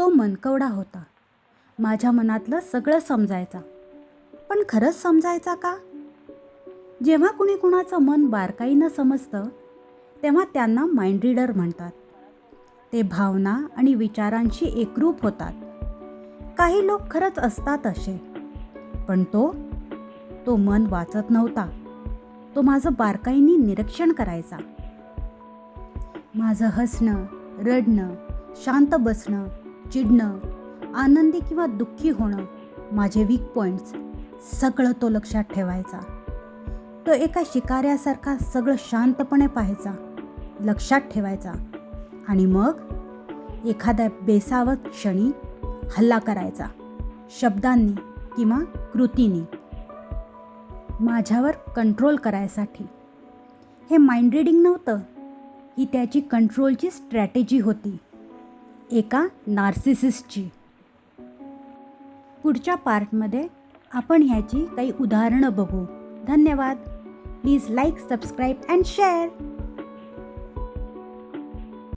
तो मनकवडा होता. माझ्या मनातलं सगळं समजायचा. पण खरंच समजायचा का? जेव्हा कुणी कुणाचं मन बारकाईनं समजतं तेव्हा त्यांना माइंड रीडर म्हणतात. ते भावना आणि विचारांशी एकरूप होतात. काही लोक खरंच असतात असे, पण तो मन वाचत नव्हता. तो माझं बारकाईने निरीक्षण करायचा. माझं हसणं, रडणं, शांत बसणं, चिडणं, आनंदी किंवा दुःखी होणं, माझे वीक पॉईंट्स सगळं तो लक्षात ठेवायचा. तो एका शिकाऱ्यासारखा सगळं शांतपणे पाहायचा, लक्षात ठेवायचा आणि मग एखाद्या बेसावत क्षणी हल्ला करायचा, शब्दांनी किंवा कृतींनी, माझ्यावर कंट्रोल करायसाठी. हे माइंड रीडिंग नव्हतं, ही त्याची कंट्रोलची स्ट्रॅटेजी होती, एका नार्सिसिस्टची. पुढच्या पार्टमध्ये आपण ह्याची काही उदाहरणं बघू. धन्यवाद. Please like, subscribe and share.